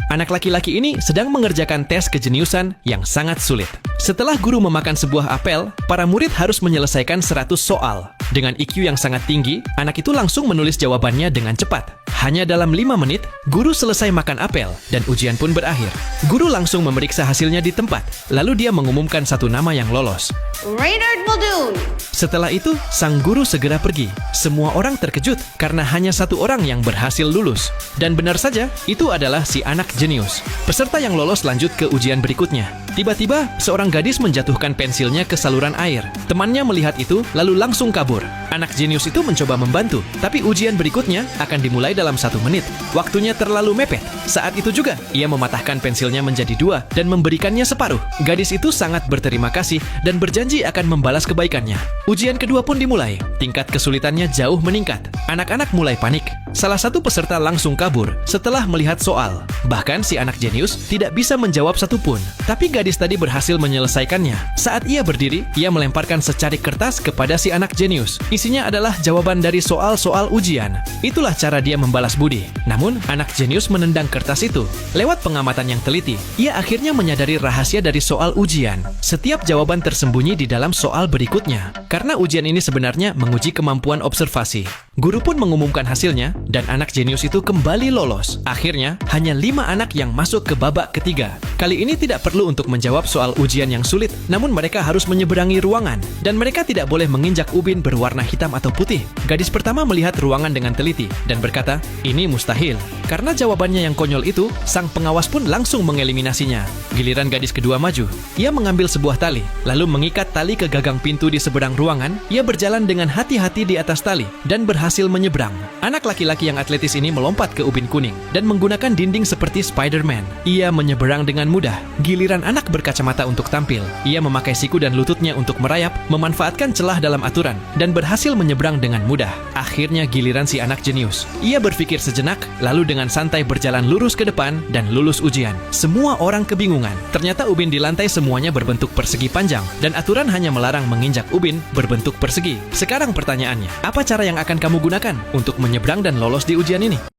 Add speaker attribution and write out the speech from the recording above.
Speaker 1: Anak laki-laki ini sedang mengerjakan tes kejeniusan yang sangat sulit. Setelah guru memakan sebuah apel, para murid harus menyelesaikan 100 soal. Dengan IQ yang sangat tinggi, anak itu langsung menulis jawabannya dengan cepat. Hanya dalam 5 menit, guru selesai makan apel dan ujian pun berakhir. Guru langsung memeriksa hasilnya di tempat, lalu dia mengumumkan satu nama yang lolos.
Speaker 2: Reynard Muldoon.
Speaker 1: Setelah itu, sang guru segera pergi. Semua orang terkejut karena hanya satu orang yang berhasil lulus. Dan benar saja, itu adalah si anak jenius. Peserta yang lolos lanjut ke ujian berikutnya. Tiba-tiba, seorang gadis menjatuhkan pensilnya ke saluran air. Temannya melihat itu, lalu langsung kabur. Anak jenius itu mencoba membantu, tapi ujian berikutnya akan dimulai dalam 1 menit. Waktunya terlalu mepet. Saat itu juga, ia mematahkan pensilnya menjadi 2 dan memberikannya separuh. Gadis itu sangat berterima kasih dan berjanji akan membalas kebaikannya. Ujian kedua pun dimulai. Tingkat kesulitannya jauh meningkat. Anak-anak mulai panik. Salah satu peserta langsung kabur setelah melihat soal. Bahkan si anak jenius tidak bisa menjawab satupun. Tapi gadis tadi berhasil menyelesaikannya. Saat ia berdiri, ia melemparkan secarik kertas kepada si anak jenius. Isinya adalah jawaban dari soal-soal ujian. Itulah cara dia membalas budi. Namun, anak jenius menendang kertas itu. Lewat pengamatan yang teliti, ia akhirnya menyadari rahasia dari soal ujian. Setiap jawaban tersembunyi di dalam soal berikutnya. Karena ujian ini sebenarnya menguji kemampuan observasi. Guru pun mengumumkan hasilnya, dan anak jenius itu kembali lolos. Akhirnya, hanya 5 anak yang masuk ke babak ketiga. Kali ini tidak perlu untuk menjawab soal ujian yang sulit, namun mereka harus menyeberangi ruangan, dan mereka tidak boleh menginjak ubin berwarna hitam atau putih. Gadis pertama melihat ruangan dengan teliti, dan berkata, ini mustahil. Karena jawabannya yang konyol itu, sang pengawas pun langsung mengeliminasinya. Giliran gadis kedua maju. Ia mengambil sebuah tali, lalu mengikat tali ke gagang pintu di seberang ruangan. Ia berjalan dengan hati-hati di atas tali, dan berhasil menyeberang. Anak laki-laki yang atletis ini melompat ke ubin kuning, dan menggunakan dinding seperti Spider-Man. Ia menyeberang dengan mudah. Giliran anak berkacamata untuk tampil. Ia memakai siku dan lututnya untuk merayap, memanfaatkan celah dalam aturan, dan berhasil menyeberang dengan mudah. Akhirnya giliran si anak jenius. Ia berpikir sejenak, lalu dengan santai berjalan lurus ke depan dan lulus ujian. Semua orang kebingungan. Ternyata ubin di lantai semuanya berbentuk persegi panjang, dan aturan hanya melarang menginjak ubin berbentuk persegi. Sekarang pertanyaannya, apa cara yang akan kamu gunakan untuk menyeberang dan lolos di ujian ini?